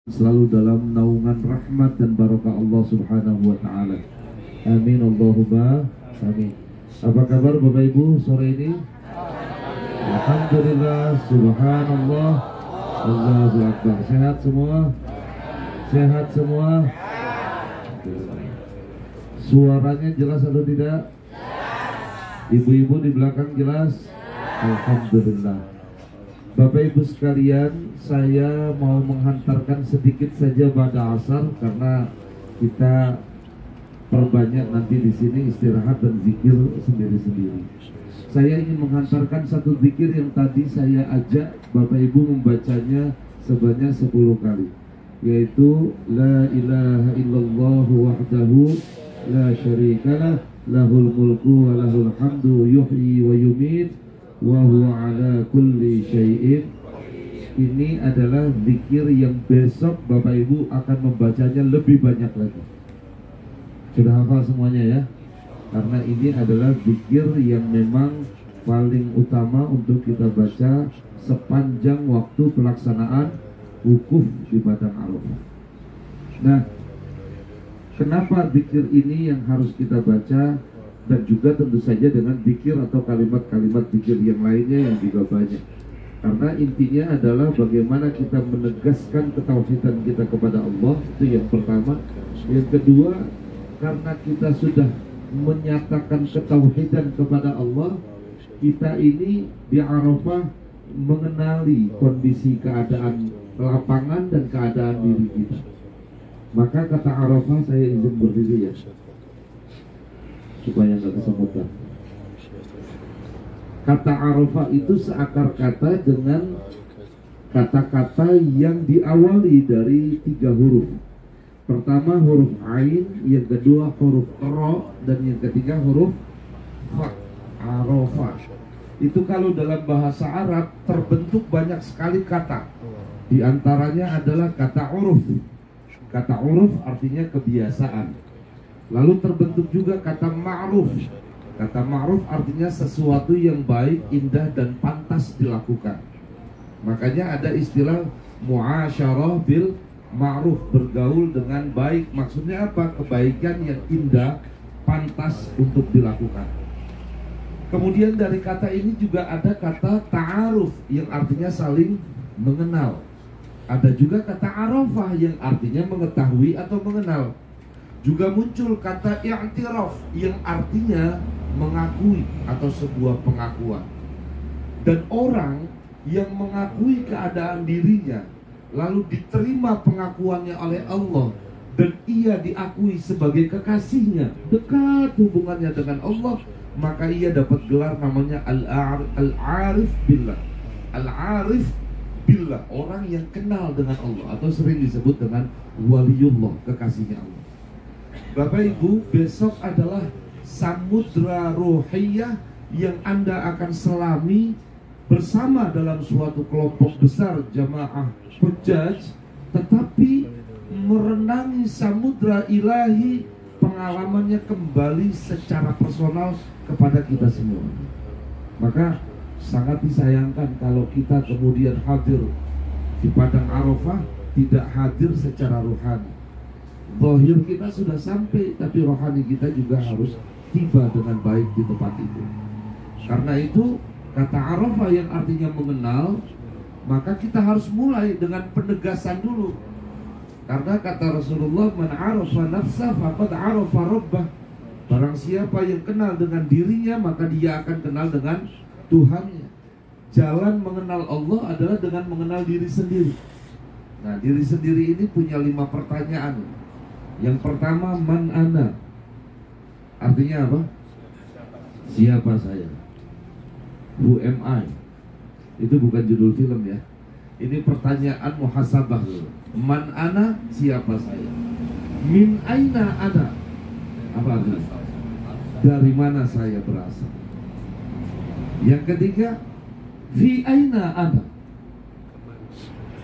selalu dalam naungan rahmat dan barokah Allah Subhanahu wa taala. Amin Allahumma amin. Apa kabar Bapak Ibu sore ini? Alhamdulillah, subhanallah, Allahu akbar. Sehat semua? Sehat semua? Suaranya jelas atau tidak? Ibu-ibu di belakang jelas? Alhamdulillah. Bapak Ibu sekalian, saya mau menghantarkan sedikit saja pada asar karena kita perbanyak nanti di sini istirahat dan zikir sendiri-sendiri. Saya ingin menghantarkan satu zikir yang tadi saya ajak Bapak Ibu membacanya sebanyak 10 kali, yaitu La ilaha illallah wahdahu la syarikalah lahul mulku wa lahul hamdu yuhyi wa yumit wa huwa ala kulli syai'in. Ini adalah zikir yang besok Bapak Ibu akan membacanya lebih banyak lagi. Sudah hafal semuanya ya? Karena ini adalah zikir yang memang paling utama untuk kita baca sepanjang waktu pelaksanaan wukuf di Padang Arafah. Nah, kenapa zikir ini yang harus kita baca? Dan juga tentu saja dengan zikir atau kalimat-kalimat zikir yang lainnya yang juga banyak. Karena intinya adalah bagaimana kita menegaskan ketauhidan kita kepada Allah, itu yang pertama. Yang kedua, karena kita sudah menyatakan ketauhidan kepada Allah, kita ini di Arafah mengenali kondisi keadaan lapangan dan keadaan diri kita. Maka kata Arafah, saya izin berdiri ya, supaya nggak kesemutan. Kata Arafah itu seakar kata dengan kata-kata yang diawali dari 3 huruf. Pertama huruf Ain, yang kedua huruf Ro, dan yang ketiga huruf Fa. Arafah itu kalau dalam bahasa Arab terbentuk banyak sekali kata. Di antaranya adalah kata uruf. Kata uruf artinya kebiasaan. Lalu terbentuk juga kata ma'ruf. Kata ma'ruf artinya sesuatu yang baik, indah, dan pantas dilakukan. Makanya ada istilah muasyarah bil ma'ruf, bergaul dengan baik. Maksudnya apa? Kebaikan yang indah, pantas untuk dilakukan. Kemudian dari kata ini juga ada kata ta'aruf yang artinya saling mengenal. Ada juga kata arafah yang artinya mengetahui atau mengenal. Juga muncul kata i'tiraf yang artinya mengakui atau sebuah pengakuan. Dan orang yang mengakui keadaan dirinya lalu diterima pengakuannya oleh Allah dan ia diakui sebagai kekasihnya, dekat hubungannya dengan Allah, maka ia dapat gelar namanya Al-Arif Billah. Al-Arif Billah, orang yang kenal dengan Allah, atau sering disebut dengan Waliullah, kekasihnya Allah. Bapak Ibu, besok adalah samudra ruhiyah yang Anda akan selami bersama dalam suatu kelompok besar jamaah hujjaj, tetapi merenangi samudra ilahi, pengalamannya kembali secara personal kepada kita semua. Maka sangat disayangkan kalau kita kemudian hadir di Padang Arafah tidak hadir secara rohani. Zahir kita sudah sampai, tapi rohani kita juga harus tiba dengan baik di tempat itu. Karena itu kata Arafah yang artinya mengenal, maka kita harus mulai dengan penegasan dulu. Karena kata Rasulullah, man arafa nafsah faqad arafa rabbah. Barang siapa yang kenal dengan dirinya, maka dia akan kenal dengan Tuhannya. Jalan mengenal Allah adalah dengan mengenal diri sendiri. Nah, diri sendiri ini punya 5 pertanyaan. Yang pertama, man ana. Artinya apa? Siapa saya? Who am I? Itu bukan judul film ya. Ini pertanyaan muhasabah dulu. Man ana, siapa saya? Min aina ana. Apa artinya? Dari mana saya berasal? Yang ketiga, fi aina ana.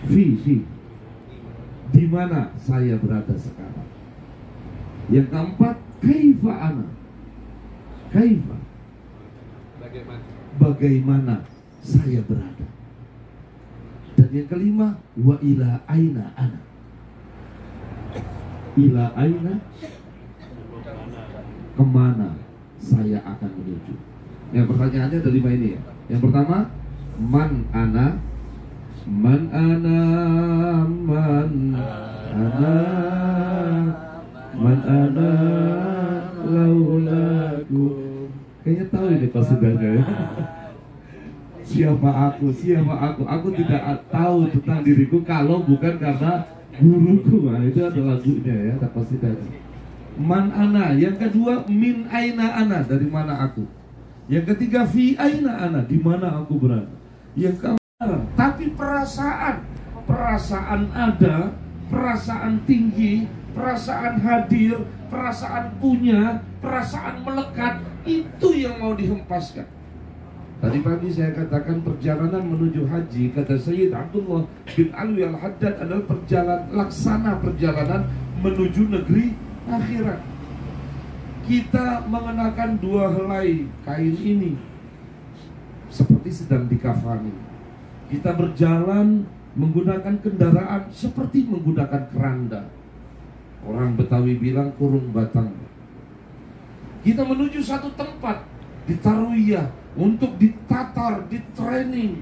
Fi. Di mana saya berada sekarang? Yang keempat, kaifa ana. Kaifa. Bagaimana saya berada? Dan yang kelima, wa ila aina ana. ila aina, kemana saya akan menuju. Yang pertanyaannya ada 5 ini ya. Yang pertama, man ana, man ana, man ana, man ana laulaku. Kayaknya tahu ini kasidahnya ya. Siapa aku, siapa aku tidak tahu tentang diriku kalau bukan karena guruku. Nah, itu ada lagunya ya, ada kasidahnya. Man ana. Yang kedua, min aina ana, dari mana aku. Yang ketiga, fi aina ana, di mana aku berada. Yang keempat, tapi perasaan ada, perasaan tinggi, perasaan hadir, perasaan punya, perasaan melekat, itu yang mau dihempaskan. Tadi pagi saya katakan perjalanan menuju haji, kata Sayyid Abdullah bin Alwi Al-Haddad, adalah laksana perjalanan menuju negeri akhirat. Kita mengenakan 2 helai kain ini seperti sedang dikafani. Kita berjalan menggunakan kendaraan seperti menggunakan keranda. Orang Betawi bilang kurung batang. Kita menuju satu tempat di Tarwiyah untuk ditatar, di-training.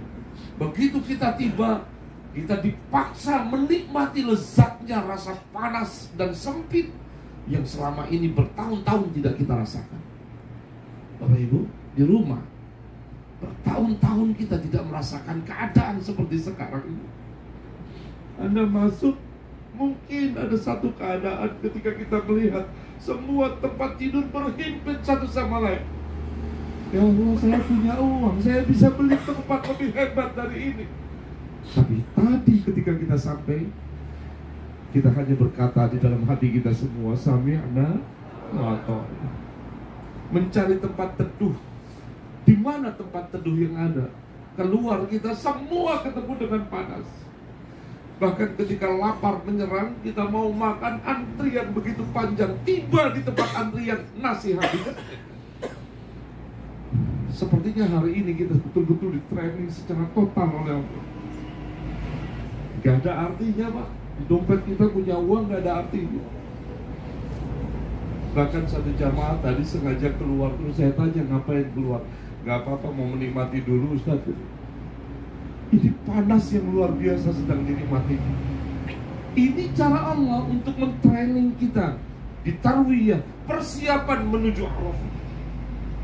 Begitu kita tiba, kita dipaksa menikmati lezatnya rasa panas dan sempit yang selama ini bertahun-tahun tidak kita rasakan. Bapak Ibu, di rumah bertahun-tahun kita tidak merasakan keadaan seperti sekarang ini. Anda masuk, mungkin ada satu keadaan ketika kita melihat semua tempat tidur berhimpit satu sama lain. Ya Allah, saya punya uang, saya bisa beli tempat lebih hebat dari ini. Tapi tadi ketika kita sampai, kita hanya berkata di dalam hati kita semua, sami'na wa ata'na. Mencari tempat teduh. Di mana tempat teduh yang ada? Keluar kita semua ketemu dengan panas. Bahkan ketika lapar menyerang, kita mau makan, antrian begitu panjang. Tiba di tempat antrian, nasi habis. Sepertinya hari ini kita betul-betul di training secara total oleh Allah. Gak ada artinya, Pak. Di dompet kita punya uang gak ada artinya. Bahkan satu jamaah tadi sengaja keluar, terus saya tanya ngapain keluar. Gak apa-apa, mau menikmati dulu Ustaz. Ini panas yang luar biasa sedang dinikmati. Ini cara Allah untuk mentraining kita di Tarwiyah, persiapan menuju Arafah.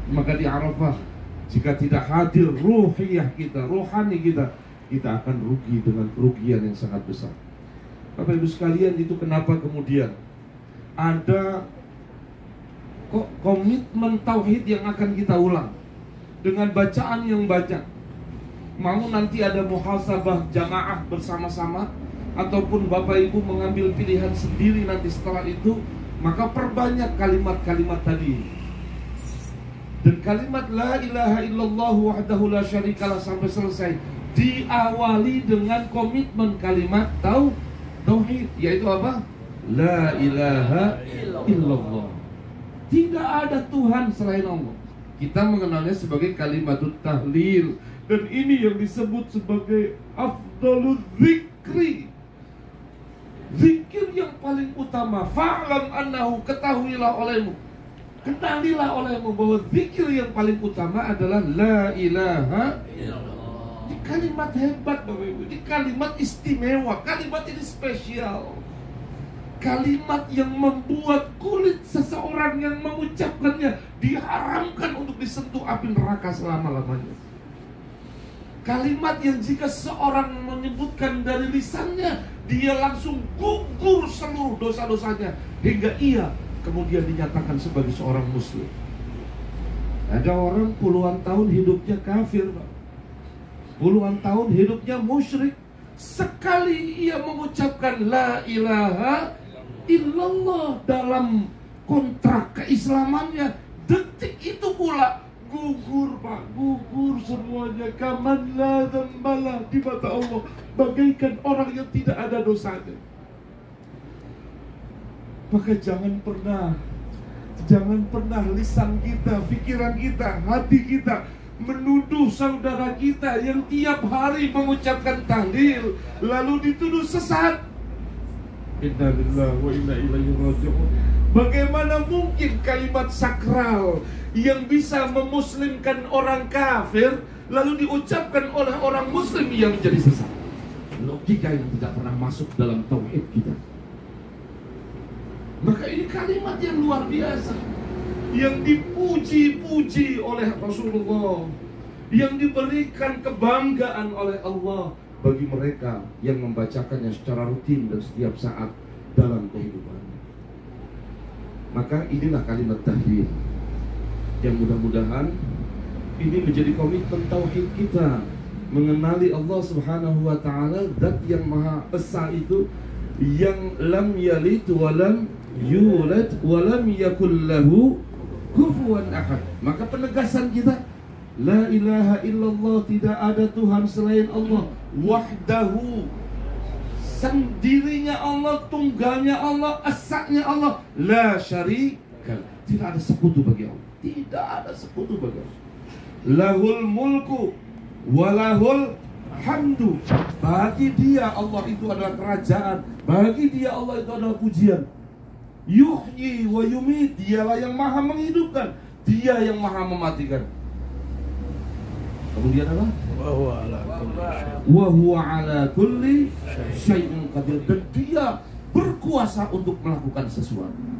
Maka di Arafah, jika tidak hadir ruhiyah kita, rohani kita, kita akan rugi dengan kerugian yang sangat besar. Bapak Ibu sekalian, itu kenapa kemudian ada komitmen tauhid yang akan kita ulang dengan bacaan yang banyak. Mau nanti ada muhasabah jamaah bersama-sama, ataupun Bapak Ibu mengambil pilihan sendiri nanti setelah itu, maka perbanyak kalimat-kalimat tadi. Dan kalimat la ilaha illallah wahdahu la syarikalah sampai selesai diawali dengan komitmen kalimat tauhid, yaitu apa? La ilaha illallah. Tidak ada Tuhan selain Allah. Kita mengenalnya sebagai kalimatut tahlil, dan ini yang disebut sebagai afdalul zikri. Zikir yang paling utama. Fa'lam annahu, ketahuilah olehmu, kenalilah olehmu bahwa zikir yang paling utama adalah la ilaha illallah. Ini kalimat hebat Bapak Ibu, ini kalimat istimewa, kalimat ini spesial. Kalimat yang membuat kulit seseorang yang mengucapkannya diharamkan untuk disentuh api neraka selama-lamanya. Kalimat yang jika seorang menyebutkan dari lisannya, dia langsung gugur seluruh dosa-dosanya, hingga ia kemudian dinyatakan sebagai seorang muslim. Ada orang puluhan tahun hidupnya kafir, Pak. Puluhan tahun hidupnya musyrik. Sekali ia mengucapkan la ilaha illallah dalam kontrak keislamannya, detik itu pula gugur, Pak, gugur semuanya. Kaman la dzambalah, di mata Allah bagaikan orang yang tidak ada dosanya. Maka jangan pernah lisan kita, pikiran kita, hati kita menuduh saudara kita yang tiap hari mengucapkan tahlil lalu dituduh sesat. Inna lillahi wa inna ilaihi raji'un. Bagaimana mungkin kalimat sakral yang bisa memuslimkan orang kafir lalu diucapkan oleh orang muslim yang jadi sesat? Logika yang tidak pernah masuk dalam tauhid kita. Maka ini kalimat yang luar biasa, yang dipuji-puji oleh Rasulullah, yang diberikan kebanggaan oleh Allah bagi mereka yang membacakannya secara rutin dan setiap saat dalam kehidupan. Maka inilah kalimat tahlil yang mudah-mudahan ini menjadi komitmen tauhid kita, mengenali Allah Subhanahu wa taala, zat yang maha esa itu, yang lam yalid wa lam yulad wa lam yakul lahu kufuwan ahad. Maka penegasan kita, la ilaha illallah, tidak ada Tuhan selain Allah, wahdahu, sendirinya Allah, tunggalnya Allah, esaknya Allah, la syarika, tidak ada sekutu bagi Allah, tidak ada sekutu bagi Allah. Lahul mulku walahul hamdu, bagi dia Allah itu adalah kerajaan, bagi dia Allah itu adalah pujian. Yuhyi wa yumit, dialah yang maha menghidupkan, dia yang maha mematikan. Kemudian apa? Wa huwa ala kulli syai'in qadir, dan dia berkuasa untuk melakukan sesuatu.